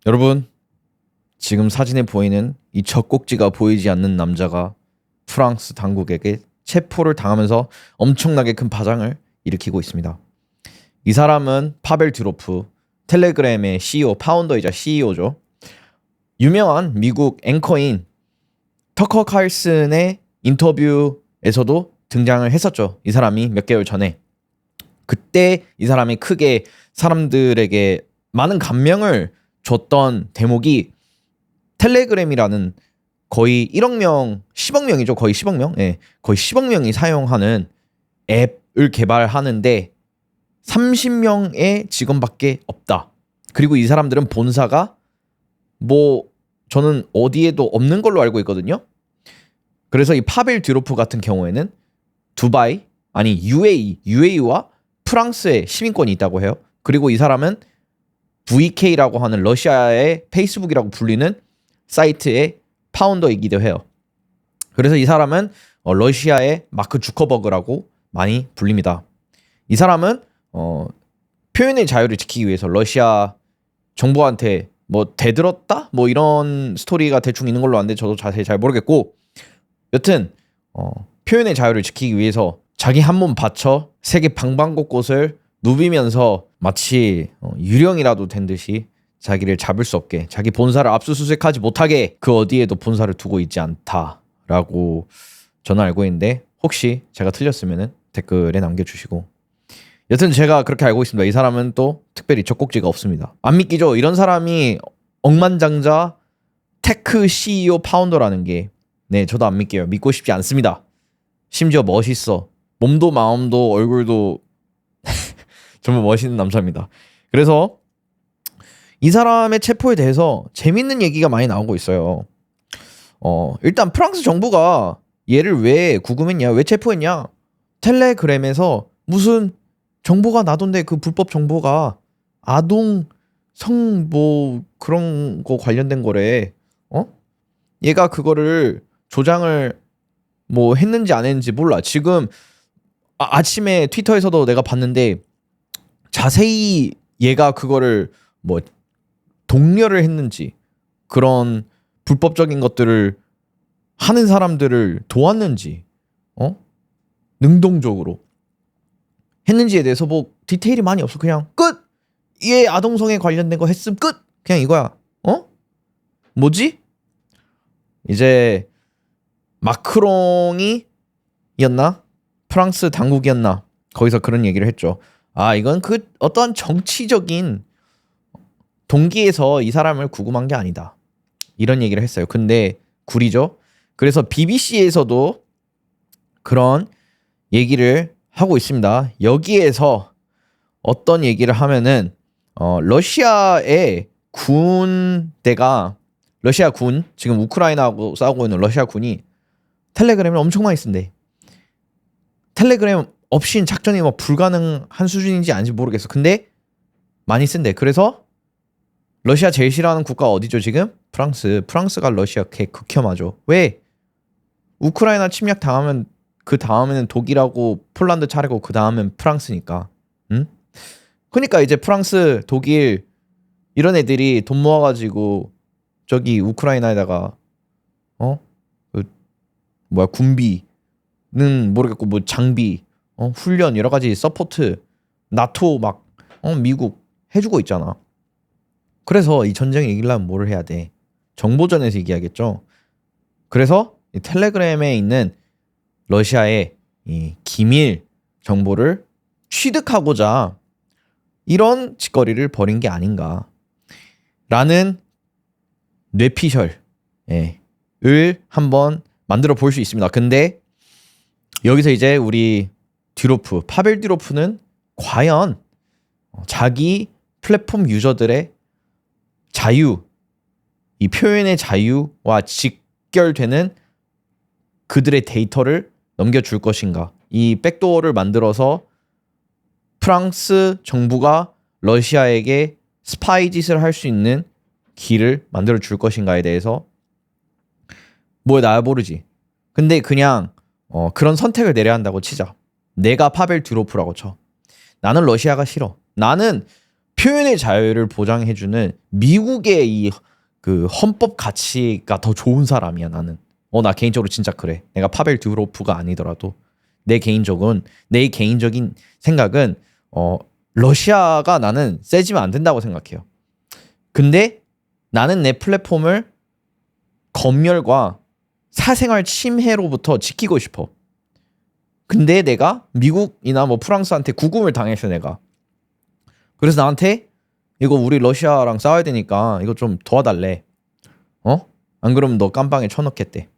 여러분, 지금 사진에 보이는 이 젖꼭지가 보이지 않는 남자가 프랑스 당국에게 체포를 당하면서 엄청나게 큰 파장을 일으키고 있습니다. 이 사람은 파벨 듀로프, 텔레그램의 CEO, 파운더이자 CEO죠. 유명한 미국 앵커인 터커 칼슨의 인터뷰에서도 등장을 했었죠. 이 사람이 몇 개월 전에. 그때 이 사람이 크게 사람들에게 많은 감명을 줬던 대목이 텔레그램이라는 거의 1억 명, 10억 명이죠. 거의 10억 명? 예. 거의 10억 명이 사용하는 앱을 개발하는데 30명의 직원밖에 없다. 그리고 이 사람들은 본사가 저는 어디에도 없는 걸로 알고 있거든요. 그래서 이 파벨 듀로프 같은 경우에는 두바이, 아니 UAE와 프랑스에 시민권이 있다고 해요. 그리고 이 사람은 VK라고 하는 러시아의 페이스북이라고 불리는 사이트의 파운더이기도 해요. 그래서 이 사람은 러시아의 마크 주커버그라고 많이 불립니다. 이 사람은 표현의 자유를 지키기 위해서 러시아 정부한테 대들었다? 이런 스토리가 대충 있는 걸로 아는데 저도 자세히 잘 모르겠고, 여튼 표현의 자유를 지키기 위해서 자기 한 몸 바쳐 세계 방방곳곳을 누비면서 마치 유령이라도 된 듯이 자기를 잡을 수 없게, 자기 본사를 압수수색하지 못하게 그 어디에도 본사를 두고 있지 않다라고 저는 알고 있는데, 혹시 제가 틀렸으면 댓글에 남겨주시고, 여튼 제가 그렇게 알고 있습니다. 이 사람은 또 특별히 젖꼭지가 없습니다. 안 믿기죠? 이런 사람이 억만장자 테크 CEO 파운더라는 게, 네, 저도 안 믿게요. 믿고 싶지 않습니다. 심지어 멋있어. 몸도 마음도 얼굴도 정말 멋있는 남자입니다. 그래서 이 사람의 체포에 대해서 재밌는 얘기가 많이 나오고 있어요. 일단 프랑스 정부가 얘를 왜 구금했냐, 왜 체포했냐? 텔레그램에서 무슨 정보가 나던데, 그 불법 정보가 아동 성 그런 거 관련된 거래. 얘가 그거를 조장을 했는지 안 했는지 몰라. 지금 아침에 트위터에서도 내가 봤는데 자세히 얘가 그거를 독려를 했는지, 그런 불법적인 것들을 하는 사람들을 도왔는지, 능동적으로 했는지에 대해서 디테일이 많이 없어. 그냥 끝! 얘 아동성에 관련된 거 했음 끝! 그냥 이거야. 뭐지? 이제 마크롱이었나? 프랑스 당국이었나? 거기서 그런 얘기를 했죠. 이건 그 어떠한 정치적인 동기에서 이 사람을 구금한 게 아니다, 이런 얘기를 했어요. 근데 구리죠. 그래서 BBC에서도 그런 얘기를 하고 있습니다. 여기에서 어떤 얘기를 하면은 러시아의 군대가, 러시아 군, 지금 우크라이나하고 싸우고 있는 러시아 군이 텔레그램을 엄청 많이 쓴대. 텔레그램 없인 작전이 불가능한 수준인지 아닌지 모르겠어. 근데 많이 쓴대. 그래서 러시아 제일 싫어하는 국가 어디죠 지금? 프랑스가 러시아 극혐하죠. 왜? 우크라이나 침략 당하면 그 다음에는 독일하고 폴란드 차례고 그 다음엔 프랑스니까. 응? 그러니까 이제 프랑스, 독일 이런 애들이 돈 모아가지고 저기 우크라이나에다가 군비는 모르겠고 장비, 훈련, 여러 가지 서포트, 나토 미국 해주고 있잖아. 그래서 이 전쟁을 이기려면 뭐를 해야 돼? 정보전에서 이겨야겠죠. 그래서 이 텔레그램에 있는 러시아의 이 기밀 정보를 취득하고자 이런 짓거리를 벌인 게 아닌가라는 뇌피셜을 한번 만들어 볼 수 있습니다. 근데 여기서 이제 우리 파벨 듀로프는 과연 자기 플랫폼 유저들의 자유, 이 표현의 자유와 직결되는 그들의 데이터를 넘겨줄 것인가, 이 백도어를 만들어서 프랑스 정부가 러시아에게 스파이 짓을 할 수 있는 길을 만들어 줄 것인가에 대해서 나야 모르지. 근데 그냥 그런 선택을 내려야 한다고 치자. 내가 파벨 듀로프라고 쳐. 나는 러시아가 싫어. 나는 표현의 자유를 보장해주는 미국의 이 그 헌법 가치가 더 좋은 사람이야 나는. 나 개인적으로 진짜 그래. 내가 파벨 드로프가 아니더라도 내 개인적인 생각은 러시아가 나는 세지면 안 된다고 생각해요. 근데 나는 내 플랫폼을 검열과 사생활 침해로부터 지키고 싶어. 근데 내가 미국이나 뭐 프랑스한테 구금을 당했어 내가. 그래서 나한테 이거 우리 러시아랑 싸워야 되니까 이거 좀 도와달래. 안 그러면 너 깜빵에 쳐넣겠대.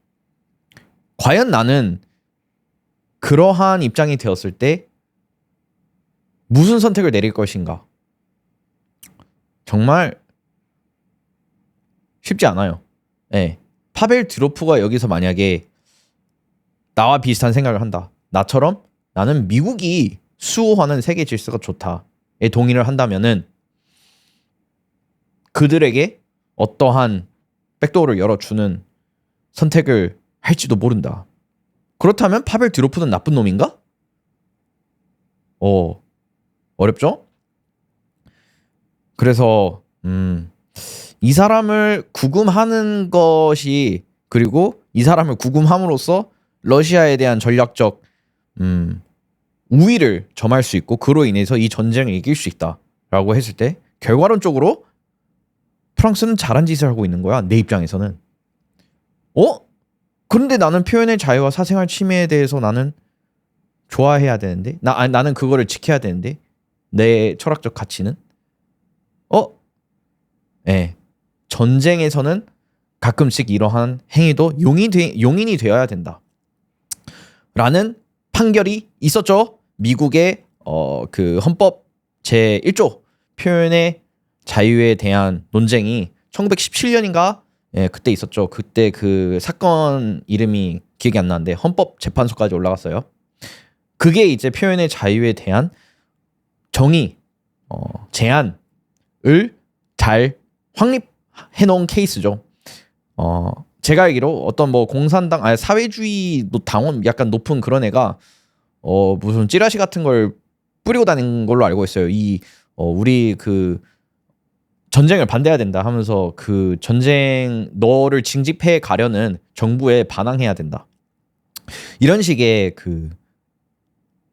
과연 나는 그러한 입장이 되었을 때 무슨 선택을 내릴 것인가? 정말 쉽지 않아요. 네. 파벨 드로프가 여기서 만약에 나와 비슷한 생각을 한다. 나처럼 나는 미국이 수호하는 세계 질서가 좋다에 동의를 한다면은 그들에게 어떠한 백도어를 열어주는 선택을 할지도 모른다. 그렇다면 파벨 드로프는 나쁜 놈인가? 어렵죠? 그래서 이 사람을 구금하는 것이 그리고 이 사람을 구금함으로써 러시아에 대한 전략적 우위를 점할 수 있고 그로 인해서 이 전쟁을 이길 수 있다라고 했을 때 결과론적으로 프랑스는 잘한 짓을 하고 있는 거야. 내 입장에서는. 그런데 나는 표현의 자유와 사생활 침해에 대해서 나는 좋아해야 되는데 나는 그거를 지켜야 되는데 내 철학적 가치는 전쟁에서는 가끔씩 이러한 행위도 용인이 되어야 된다. 라는 판결이 있었죠. 미국의 그 헌법 제1조 표현의 자유에 대한 논쟁이 1917년인가 그때 있었죠. 그때 그 사건 이름이 기억이 안 나는데 헌법재판소까지 올라갔어요. 그게 이제 표현의 자유에 대한 정의, 제한을 잘 확립해 놓은 케이스죠. 제가 알기로 어떤 뭐 공산당, 사회주의 당원 약간 높은 그런 애가 무슨 찌라시 같은 걸 뿌리고 다닌 걸로 알고 있어요. 우리 그 전쟁을 반대해야 된다 하면서 그 전쟁 너를 징집해 가려는 정부에 반항해야 된다. 이런 식의 그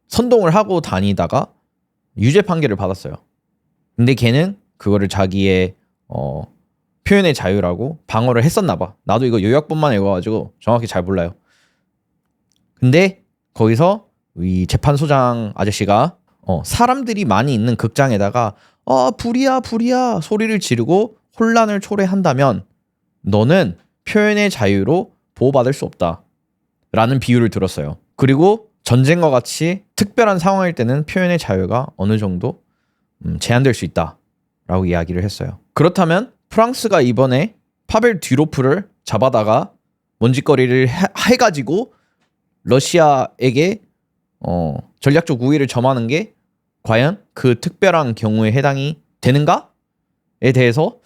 선동을 하고 다니다가 유죄 판결을 받았어요. 근데 걔는 그거를 자기의 표현의 자유라고 방어를 했었나 봐. 나도 이거 요약본만 읽어가지고 정확히 잘 몰라요. 근데 거기서 이 재판소장 아저씨가 사람들이 많이 있는 극장에다가 불이야 소리를 지르고 혼란을 초래한다면 너는 표현의 자유로 보호받을 수 없다 라는 비유를 들었어요. 그리고 전쟁과 같이 특별한 상황일 때는 표현의 자유가 어느 정도 제한될 수 있다 라고 이야기를 했어요. 그렇다면 프랑스가 이번에 파벨 듀로프를 잡아다가 먼지거리를 해가지고 러시아에게 전략적 우위를 점하는 게 과연 그 특별한 경우에 해당이 되는가에 대해서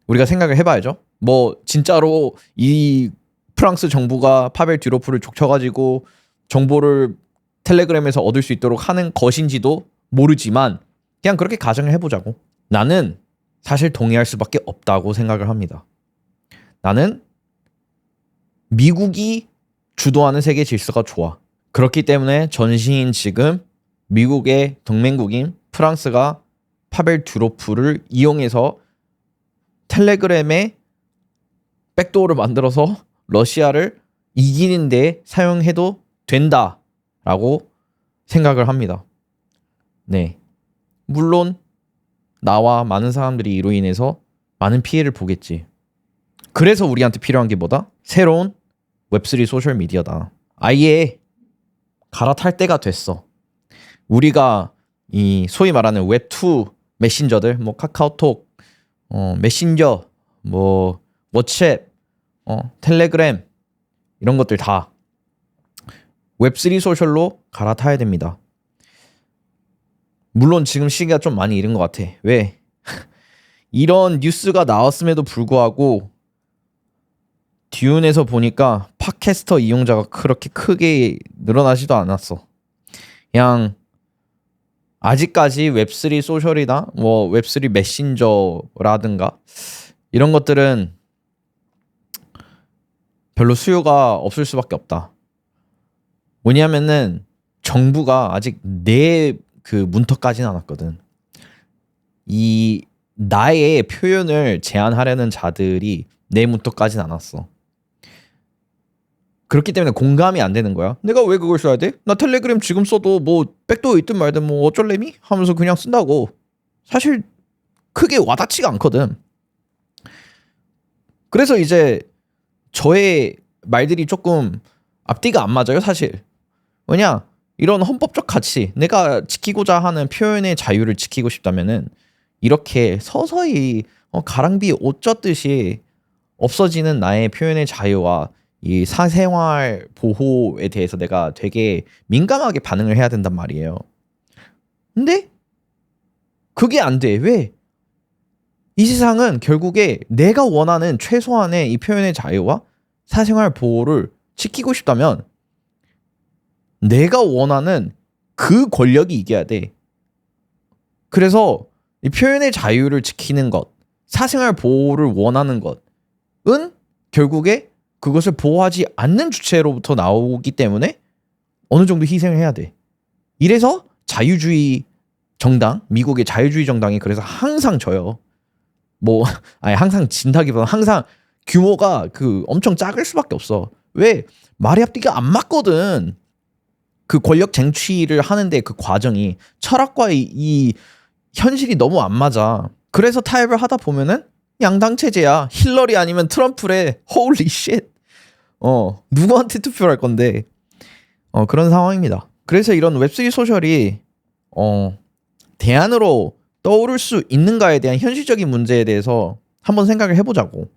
우리가 생각을 해봐야죠. 뭐 진짜로 이 프랑스 정부가 파벨 듀로프를 족쳐가지고 정보를 텔레그램에서 얻을 수 있도록 하는 것인지도 모르지만 그냥 그렇게 가정을 해보자고. 나는 사실 동의할 수밖에 없다고 생각을 합니다. 나는 미국이 주도하는 세계 질서가 좋아. 그렇기 때문에 전시인 지금 미국의 동맹국인 프랑스가 파벨 듀로프를 이용해서 텔레그램에 백도어를 만들어서 러시아를 이기는 데 사용해도 된다라고 생각을 합니다. 네. 물론 나와 많은 사람들이 이로 인해서 많은 피해를 보겠지. 그래서 우리한테 필요한 게 뭐다? 새로운 웹3 소셜미디어다. 아예 갈아탈 때가 됐어. 우리가 이 소위 말하는 웹2 메신저들, 뭐 카카오톡, 메신저, 뭐 워챗, 텔레그램 이런 것들 다 웹3 소셜로 갈아타야 됩니다. 물론 지금 시기가 좀 많이 이른 것 같아. 왜? 이런 뉴스가 나왔음에도 불구하고 듀운에서 보니까 팟캐스터 이용자가 그렇게 크게 늘어나지도 않았어. 그냥 아직까지 웹3 소셜이나 뭐 웹3 메신저라든가 이런 것들은 별로 수요가 없을 수밖에 없다. 뭐냐면은 정부가 아직 내 그 문턱까지는 않았거든. 이 나의 표현을 제한하려는 자들이 내 문턱까지는 않았어. 그렇기 때문에 공감이 안 되는 거야. 내가 왜 그걸 써야 돼? 나 텔레그램 지금 써도 뭐 백도어 있든 말든 뭐 어쩔래미? 하면서 그냥 쓴다고. 사실 크게 와닿지가 않거든. 그래서 이제 저의 말들이 조금 앞뒤가 안 맞아요, 사실. 왜냐? 이런 헌법적 가치, 내가 지키고자 하는 표현의 자유를 지키고 싶다면은 이렇게 서서히 가랑비 옷 젖듯이 없어지는 나의 표현의 자유와 이 사생활 보호에 대해서 내가 되게 민감하게 반응을 해야 된단 말이에요. 근데 그게 안 돼. 왜? 이 세상은 결국에 내가 원하는 최소한의 이 표현의 자유와 사생활 보호를 지키고 싶다면 내가 원하는 그 권력이 이겨야 돼. 그래서 이 표현의 자유를 지키는 것, 사생활 보호를 원하는 것은 결국에 그것을 보호하지 않는 주체로부터 나오기 때문에 어느 정도 희생을 해야 돼. 이래서 자유주의 정당, 미국의 자유주의 정당이 그래서 항상 져요. 뭐 아니 항상 진다기보다 항상 규모가 그 엄청 작을 수밖에 없어. 왜? 말이 앞뒤가 안 맞거든. 그 권력 쟁취를 하는데 그 과정이 철학과 이 현실이 너무 안 맞아. 그래서 타협을 하다 보면은 양당 체제야. 힐러리 아니면 트럼프래. Holy shit. 누구한테 투표를 할 건데. 그런 상황입니다. 그래서 이런 웹3 소셜이 대안으로 떠오를 수 있는가에 대한 현실적인 문제에 대해서 한번 생각을 해보자고.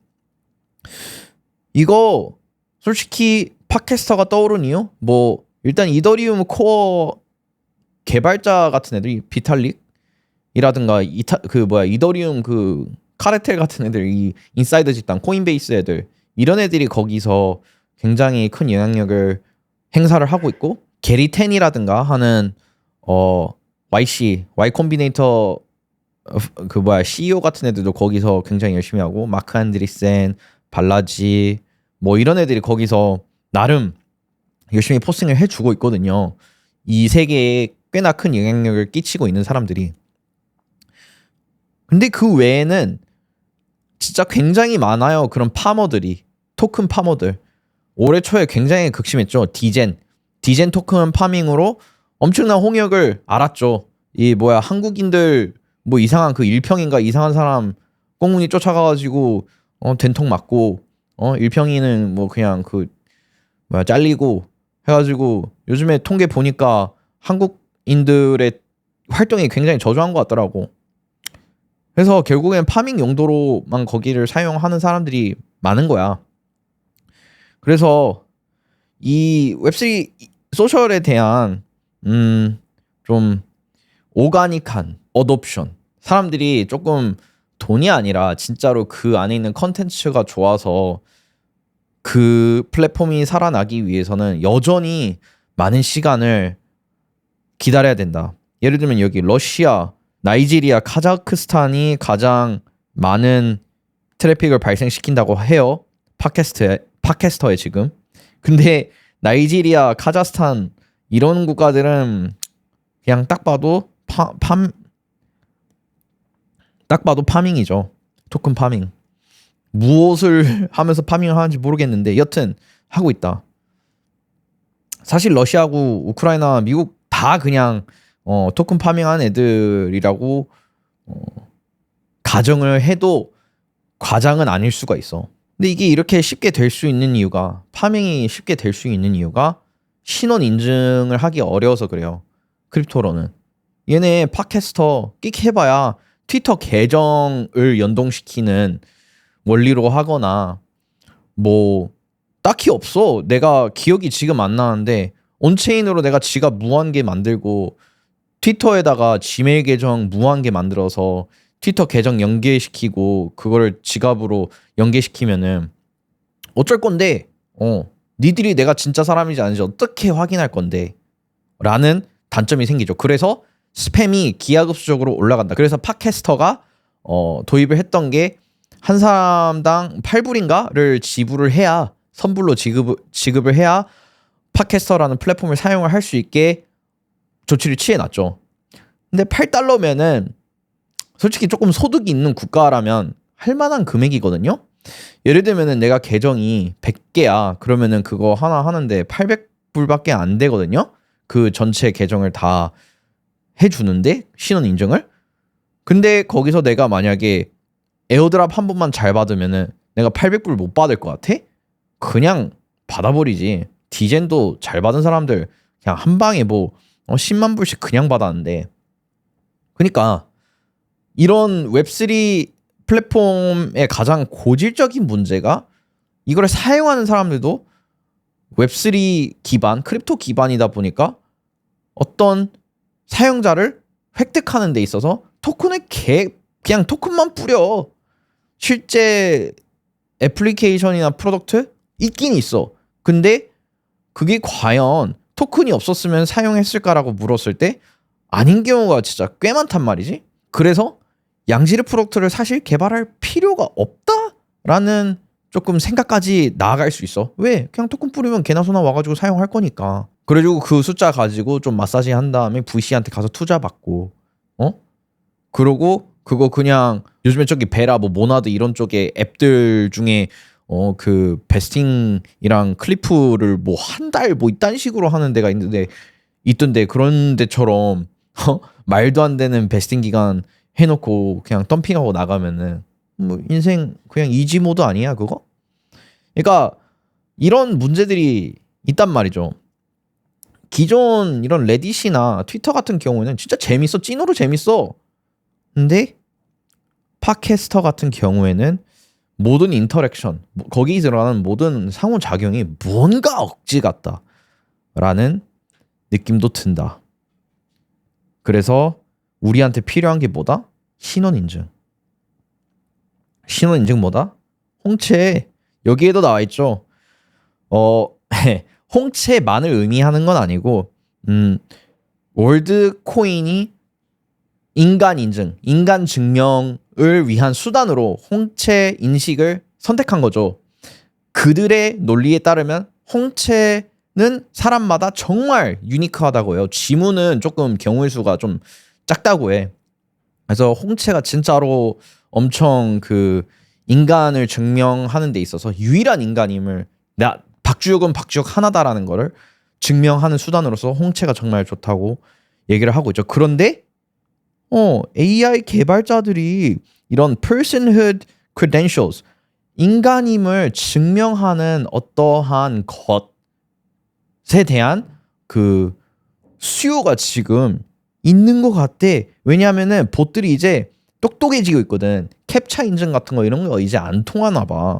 이거 솔직히 팟캐스터가 떠오른 이유? 뭐 일단 이더리움 코어 개발자 같은 애들이 비탈릭이라든가 이더리움 그 카르텔 같은 애들, 이 인사이더 집단, 코인베이스 애들, 이런 애들이 거기서 굉장히 큰 영향력을 행사를 하고 있고, 게리 텐이라든가 하는 Y 콤비네이터 CEO 같은 애들도 거기서 굉장히 열심히 하고, 마크 안드리센, 발라지 뭐 이런 애들이 거기서 나름 열심히 포스팅을 해주고 있거든요. 이 세계에 꽤나 큰 영향력을 끼치고 있는 사람들이. 근데 그 외에는 진짜 굉장히 많아요. 그런 파머들이, 토큰 파머들. 올해 초에 굉장히 극심했죠. 디젠 토큰 파밍으로 엄청난 홍역을 알았죠. 이 한국인들 뭐 이상한 그 일평인가 이상한 사람 꽁무니 쫓아가가지고 된통 맞고 일평이는 뭐 그냥 잘리고 해가지고 요즘에 통계 보니까 한국인들의 활동이 굉장히 저조한 것 같더라고. 그래서 결국엔 파밍 용도로만 거기를 사용하는 사람들이 많은 거야. 그래서 이 웹3 소셜에 대한 좀 오가닉한 어뎳션, 사람들이 조금 돈이 아니라 진짜로 그 안에 있는 컨텐츠가 좋아서 그 플랫폼이 살아나기 위해서는 여전히 많은 시간을 기다려야 된다. 예를 들면 여기 러시아, 나이지리아, 카자흐스탄이 가장 많은 트래픽을 발생시킨다고 해요. 팟캐스터에 지금. 근데 나이지리아, 카자흐스탄 이런 국가들은 그냥 딱 봐도 파밍이죠. 토큰 파밍. 무엇을 하면서 파밍을 하는지 모르겠는데 여튼 하고 있다. 사실 러시아하고 우크라이나, 미국 다 그냥 토큰 파밍한 애들이라고 가정을 해도 과장은 아닐 수가 있어. 근데 이게 이렇게 쉽게 될 수 있는 이유가, 파밍이 쉽게 될 수 있는 이유가 신원 인증을 하기 어려워서 그래요. 크립토로는. 얘네 팟캐스터 끽 해봐야 트위터 계정을 연동시키는 원리로 하거나 뭐 딱히 없어. 내가 기억이 지금 안 나는데 온체인으로 내가 지갑 무한개 만들고 트위터에다가 지메일 계정 무한개 만들어서 트위터 계정 연계시키고 그거를 지갑으로 연계시키면은 어쩔 건데 니들이 내가 진짜 사람인지 아닌지 어떻게 확인할 건데 라는 단점이 생기죠. 그래서 스팸이 기하급수적으로 올라간다. 그래서 팟캐스터가 도입을 했던 게 한 사람당 8불인가를 지불을 해야 선불로 지급을 해야 팟캐스터라는 플랫폼을 사용을 할 수 있게 조치를 취해놨죠. 근데 8달러면은 솔직히 조금 소득이 있는 국가라면 할 만한 금액이거든요. 예를 들면은 내가 계정이 100개야. 그러면은 그거 하나 하는데 800불밖에 안 되거든요. 그 전체 계정을 다 해주는데 신원 인증을. 근데 거기서 내가 만약에 에어드랍 한 번만 잘 받으면은 내가 800불 못 받을 것 같아? 그냥 받아버리지. 디젠도 잘 받은 사람들 그냥 한 방에 뭐 10만 불씩 그냥 받았는데. 그러니까 이런 웹3 플랫폼의 가장 고질적인 문제가 이걸 사용하는 사람들도 웹3 기반, 크립토 기반이다 보니까 어떤 사용자를 획득하는 데 있어서 토큰을 그냥 토큰만 뿌려. 실제 애플리케이션이나 프로덕트 있긴 있어. 근데 그게 과연 토큰이 없었으면 사용했을까라고 물었을 때 아닌 경우가 진짜 꽤 많단 말이지. 그래서 양질의 프로덕트를 사실 개발할 필요가 없다라는 조금 생각까지 나아갈 수 있어. 왜? 그냥 토큰 뿌리면 개나 소나 와가지고 사용할 거니까. 그래가지고 그 숫자 가지고 좀 마사지 한 다음에 VC한테 가서 투자 받고, 그러고 그거 그냥 요즘에 저기 베라 뭐 모나드 이런 쪽에 앱들 중에 그 베스팅이랑 클리프를 뭐 한 달 뭐 이딴 식으로 하는 데가 있던데 그런 데처럼 말도 안 되는 베스팅 기간 해놓고 그냥 덤핑하고 나가면은 뭐 인생 그냥 이지 모드 아니야 그거? 그러니까 이런 문제들이 있단 말이죠. 기존 이런 레딧이나 트위터 같은 경우는 진짜 재밌어. 찐으로 재밌어. 근데 팟캐스터 같은 경우에는 모든 인터랙션, 거기 들어가는 모든 상호작용이 뭔가 억지 같다라는 느낌도 든다. 그래서 우리한테 필요한 게 뭐다? 신원인증. 신원인증 뭐다? 홍채. 여기에도 나와 있죠. 홍채만을 의미하는 건 아니고 월드코인이 인간 인증, 인간 증명을 위한 수단으로 홍채 인식을 선택한 거죠. 그들의 논리에 따르면 홍채는 사람마다 정말 유니크하다고 해요. 지문은 조금 경우의 수가 좀 작다고 해. 그래서 홍채가 진짜로 엄청 그 인간을 증명하는 데 있어서 유일한 인간임을, 나 박주혁은 박주혁 하나다라는 거를 증명하는 수단으로서 홍채가 정말 좋다고 얘기를 하고 있죠. 그런데 AI 개발자들이 이런 personhood credentials, 인간임을 증명하는 어떠한 것에 대한 그 수요가 지금 있는 것 같대. 왜냐하면은 봇들이 이제 똑똑해지고 있거든. 캡차 인증 같은 거 이런 거 이제 안 통하나 봐.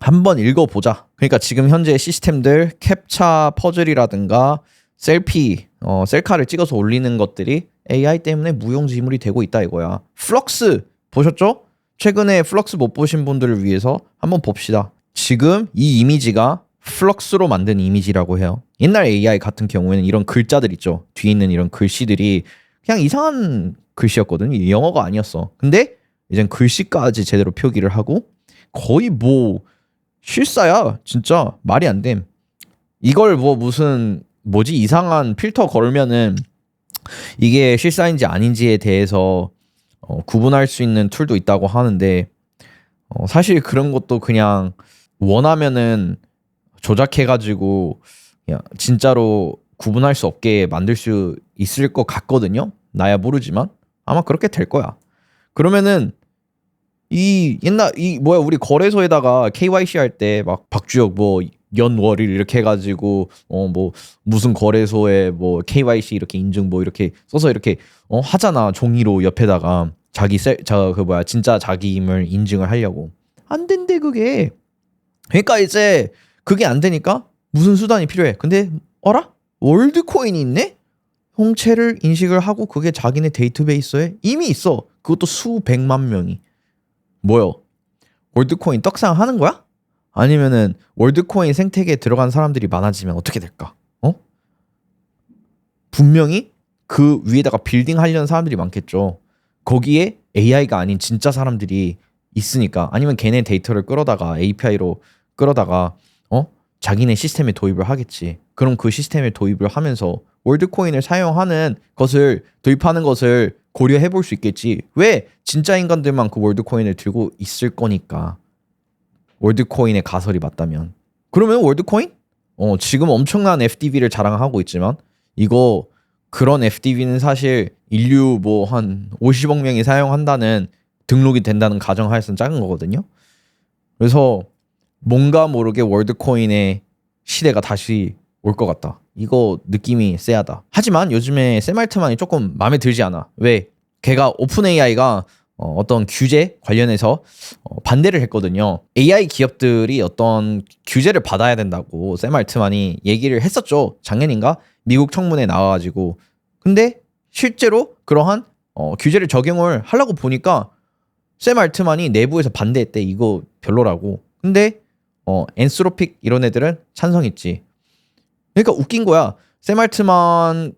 한번 읽어보자. 그러니까 지금 현재 시스템들 캡차 퍼즐이라든가 셀피, 셀카를 찍어서 올리는 것들이 AI 때문에 무용지물이 되고 있다 이거야. 플럭스 보셨죠? 최근에 플럭스 못 보신 분들을 위해서 한번 봅시다. 지금 이 이미지가 플럭스로 만든 이미지라고 해요. 옛날 AI 같은 경우에는 이런 글자들 있죠. 뒤에 있는 이런 글씨들이 그냥 이상한 글씨였거든. 영어가 아니었어. 근데 이젠 글씨까지 제대로 표기를 하고 거의 뭐 실사야. 진짜 말이 안 됨. 이걸 뭐 무슨 뭐지 이상한 필터 걸면은 이게 실사인지 아닌지에 대해서 구분할 수 있는 툴도 있다고 하는데 사실 그런 것도 그냥 원하면은 조작해가지고 그냥 진짜로 구분할 수 없게 만들 수 있을 것 같거든요. 나야 모르지만 아마 그렇게 될 거야. 그러면은 이 옛날 우리 거래소에다가 KYC 할 때 막 박주혁 뭐 연월일 이렇게 해가지고 뭐 무슨 거래소에 뭐 KYC 이렇게 인증 뭐 이렇게 써서 이렇게 하잖아. 종이로 옆에다가 진짜 자기임을 인증을 하려고. 안 된대 그게. 그러니까 이제 그게 안 되니까 무슨 수단이 필요해. 근데 어라? 월드코인이 있네? 홍채를 인식을 하고 그게 자기네 데이터베이스에 이미 있어. 그것도 수백만 명이. 뭐요? 월드코인 떡상 하는 거야? 아니면은 월드코인 생태계에 들어간 사람들이 많아지면 어떻게 될까? 분명히 그 위에다가 빌딩 하려는 사람들이 많겠죠. 거기에 AI가 아닌 진짜 사람들이 있으니까 아니면 걔네 데이터를 끌어다가 API로 끌어다가 자기네 시스템에 도입을 하겠지. 그럼 그 시스템에 도입을 하면서 월드코인을 사용하는 것을 도입하는 것을 고려해 볼 수 있겠지. 왜? 진짜 인간들만 그 월드코인을 들고 있을 거니까. 월드코인의 가설이 맞다면. 그러면 월드코인? 지금 엄청난 FDV를 자랑하고 있지만 이거 그런 FDV는 사실 인류 뭐 한 50억 명이 사용한다는 등록이 된다는 가정하에서는 작은 거거든요. 그래서 뭔가 모르게 월드코인의 시대가 다시 올 것 같다. 이거 느낌이 쎄하다. 하지만 요즘에 샘 알트만이 조금 마음에 들지 않아. 왜? 걔가 오픈 AI가 어떤 규제 관련해서 반대를 했거든요. AI 기업들이 어떤 규제를 받아야 된다고 샘 알트만이 얘기를 했었죠. 작년인가? 미국 청문회 나와가지고. 근데 실제로 그러한 규제를 적용을 하려고 보니까 샘 알트만이 내부에서 반대했대. 이거 별로라고. 근데 엔스로픽 이런 애들은 찬성했지. 그러니까 웃긴 거야. 샘 알트만이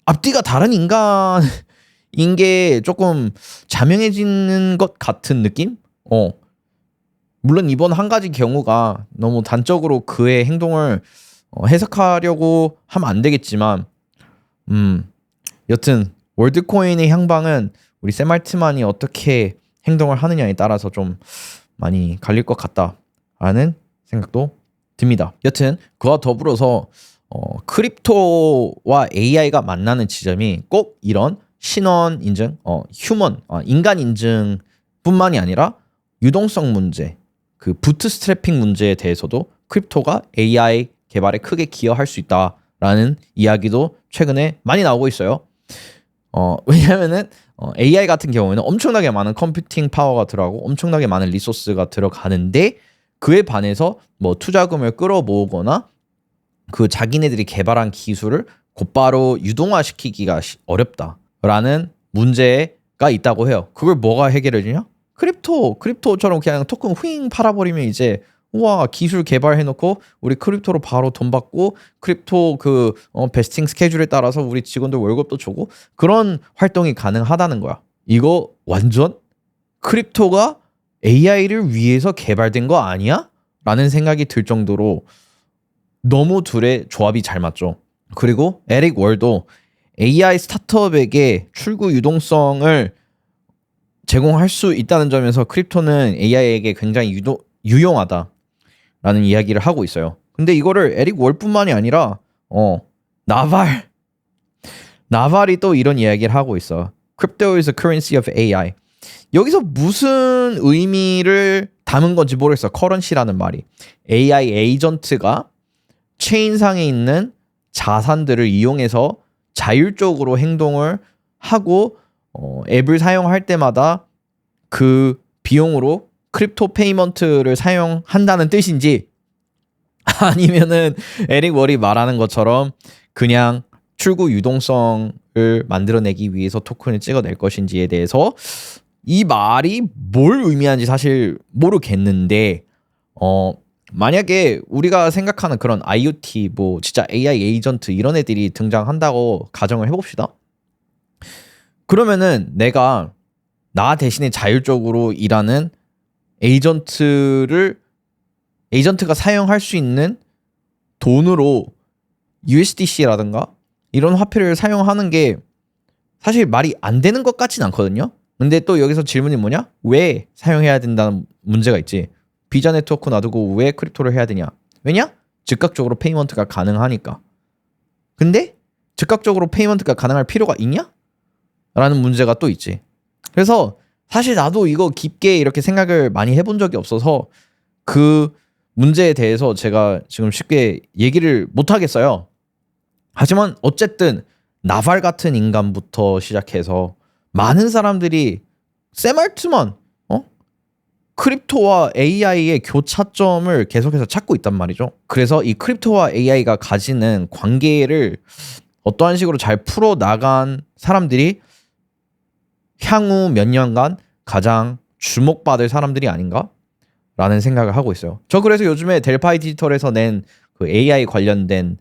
앞뒤가 다른 인간인 게 조금 자명해지는 것 같은 느낌? 물론 이번 한 가지 경우가 너무 단적으로 그의 행동을 해석하려고 하면 안 되겠지만 여튼 월드코인의 향방은 우리 샘 알트만이 어떻게 행동을 하느냐에 따라서 좀 많이 갈릴 것 같다라는 생각도 듭니다. 여튼 그와 더불어서 크립토와 AI가 만나는 지점이 꼭 이런 신원 인증, 인간 인증뿐만이 아니라 유동성 문제, 그 부트스트래핑 문제에 대해서도 크립토가 AI 개발에 크게 기여할 수 있다라는 이야기도 최근에 많이 나오고 있어요. 왜냐하면은 AI 같은 경우에는 엄청나게 많은 컴퓨팅 파워가 들어가고 엄청나게 많은 리소스가 들어가는데 그에 반해서 뭐 투자금을 끌어모으거나 그 자기네들이 개발한 기술을 곧바로 유동화시키기가 어렵다라는 문제가 있다고 해요. 그걸 뭐가 해결해 주냐? 크립토처럼 그냥 토큰 휘잉 팔아버리면 이제 우와 기술 개발해놓고 우리 크립토로 바로 돈 받고 크립토 그 베스팅 스케줄에 따라서 우리 직원들 월급도 주고 그런 활동이 가능하다는 거야. 이거 완전 크립토가 AI를 위해서 개발된 거 아니야? 라는 생각이 들 정도로 너무 둘의 조합이 잘 맞죠. 그리고 에릭 월도 AI 스타트업에게 출구 유동성을 제공할 수 있다는 점에서 크립토는 AI에게 굉장히 유용하다라는 이야기를 하고 있어요. 근데 이거를 에릭 월뿐만이 아니라 나발이 또 이런 이야기를 하고 있어. Crypto is a currency of AI. 여기서 무슨 의미를 담은 건지 모르겠어. 커런시라는 말이. AI 에이전트가 체인상에 있는 자산들을 이용해서 자율적으로 행동을 하고 앱을 사용할 때마다 그 비용으로 크립토 페이먼트를 사용한다는 뜻인지 아니면은 에릭 월이 말하는 것처럼 그냥 출구 유동성을 만들어내기 위해서 토큰을 찍어낼 것인지에 대해서 이 말이 뭘 의미하는지 사실 모르겠는데 만약에 우리가 생각하는 그런 IoT 뭐 진짜 AI 에이전트 이런 애들이 등장한다고 가정을 해봅시다. 그러면은 내가 나 대신에 자율적으로 일하는 에이전트가 사용할 수 있는 돈으로 USDC라든가 이런 화폐를 사용하는 게 사실 말이 안 되는 것 같진 않거든요. 근데 또 여기서 질문이 뭐냐? 왜 사용해야 된다는 문제가 있지. 비자 네트워크 놔두고 왜 크립토를 해야 되냐? 왜냐? 즉각적으로 페이먼트가 가능하니까. 근데 즉각적으로 페이먼트가 가능할 필요가 있냐? 라는 문제가 또 있지. 그래서 사실 나도 이거 깊게 이렇게 생각을 많이 해본 적이 없어서 그 문제에 대해서 제가 지금 쉽게 얘기를 못 하겠어요. 하지만 어쨌든 나발 같은 인간부터 시작해서 많은 사람들이 샘 알트만 크립토와 AI의 교차점을 계속해서 찾고 있단 말이죠. 그래서 이 크립토와 AI가 가지는 관계를 어떠한 식으로 잘 풀어나간 사람들이 향후 몇 년간 가장 주목받을 사람들이 아닌가라는 생각을 하고 있어요. 저 그래서 요즘에 델파이 디지털에서 낸 그 AI 관련된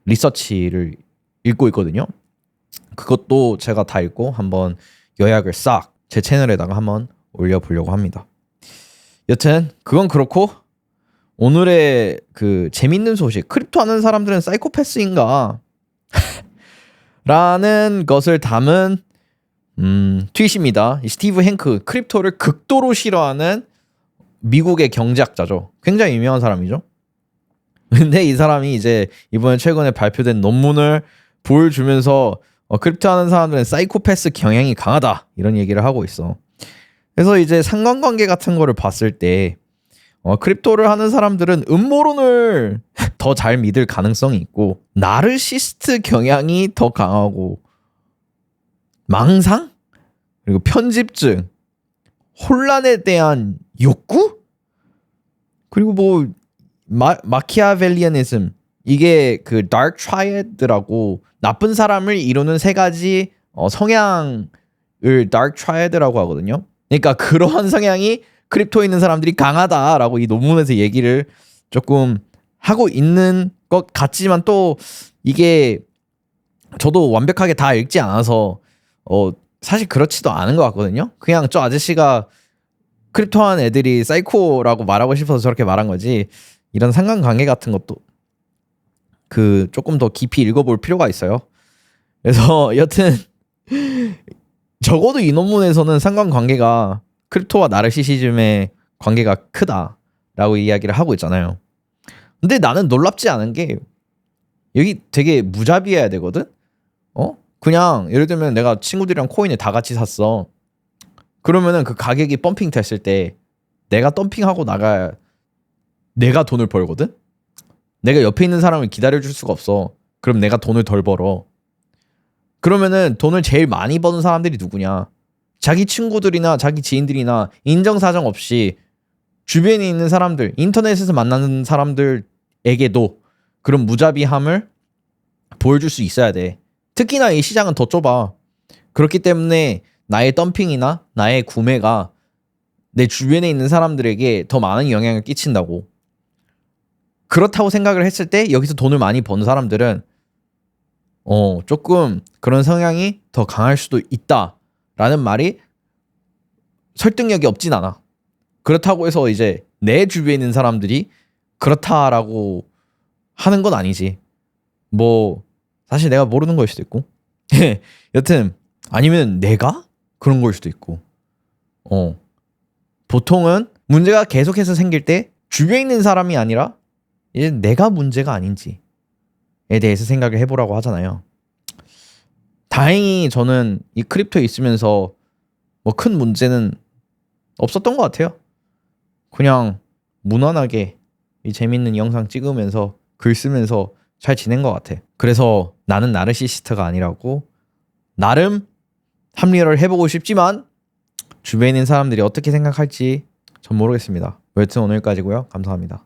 리서치를 읽고 있거든요. 그것도 제가 다 읽고 한번 요약을 싹 제 채널에다가 한번 올려보려고 합니다. 여튼 그건 그렇고 오늘의 그 재밌는 소식, 크립토 하는 사람들은 사이코패스인가? 라는 것을 담은 트윗입니다. 이 스티브 행크, 크립토를 극도로 싫어하는 미국의 경제학자죠. 굉장히 유명한 사람이죠. 근데 이 사람이 이제 이번에 최근에 발표된 논문을 보여주면서 크립토 하는 사람들은 사이코패스 경향이 강하다 이런 얘기를 하고 있어. 그래서 이제 상관관계 같은 거를 봤을 때 크립토를 하는 사람들은 음모론을 더 잘 믿을 가능성이 있고 나르시스트 경향이 더 강하고 망상? 그리고 편집증, 혼란에 대한 욕구? 그리고 뭐 마키아벨리아니즘, 이게 그 다크 트라이애드라고 나쁜 사람을 이루는 세 가지 성향을 다크 트라이애드라고 하거든요. 그러니까 그러한 성향이 크립토에 있는 사람들이 강하다라고 이 논문에서 얘기를 조금 하고 있는 것 같지만 또 이게 저도 완벽하게 다 읽지 않아서 사실 그렇지도 않은 것 같거든요. 그냥 저 아저씨가 크립토한 애들이 사이코라고 말하고 싶어서 저렇게 말한 거지, 이런 상관관계 같은 것도 그 조금 더 깊이 읽어볼 필요가 있어요. 그래서 여튼 적어도 이 논문에서는 상관관계가 크립토와 나르시시즘의 관계가 크다라고 이야기를 하고 있잖아요. 근데 나는 놀랍지 않은 게 여기 되게 무자비해야 되거든. 그냥 예를 들면 내가 친구들이랑 코인을 다 같이 샀어. 그러면은 그 가격이 펌핑 됐을 때 내가 덤핑하고 나가야 내가 돈을 벌거든. 내가 옆에 있는 사람을 기다려줄 수가 없어. 그럼 내가 돈을 덜 벌어. 그러면은 돈을 제일 많이 버는 사람들이 누구냐? 자기 친구들이나 자기 지인들이나 인정사정 없이 주변에 있는 사람들, 인터넷에서 만나는 사람들에게도 그런 무자비함을 보여줄 수 있어야 돼. 특히나 이 시장은 더 좁아. 그렇기 때문에 나의 덤핑이나 나의 구매가 내 주변에 있는 사람들에게 더 많은 영향을 끼친다고. 그렇다고 생각을 했을 때 여기서 돈을 많이 버는 사람들은 조금 그런 성향이 더 강할 수도 있다라는 말이 설득력이 없진 않아. 그렇다고 해서 이제 내 주변에 있는 사람들이 그렇다라고 하는 건 아니지. 뭐 사실 내가 모르는 걸 수도 있고 여튼 아니면 내가 그런 걸 수도 있고 보통은 문제가 계속해서 생길 때 주변에 있는 사람이 아니라 이제 내가 문제가 아닌지에 대해서 생각을 해보라고 하잖아요. 다행히 저는 이 크립토에 있으면서 뭐 큰 문제는 없었던 것 같아요. 그냥 무난하게 이 재밌는 영상 찍으면서 글 쓰면서 잘 지낸 것 같아. 그래서 나는 나르시시스트가 아니라고 나름 합리화를 해보고 싶지만 주변에 있는 사람들이 어떻게 생각할지 전 모르겠습니다. 여튼 오늘까지고요. 감사합니다.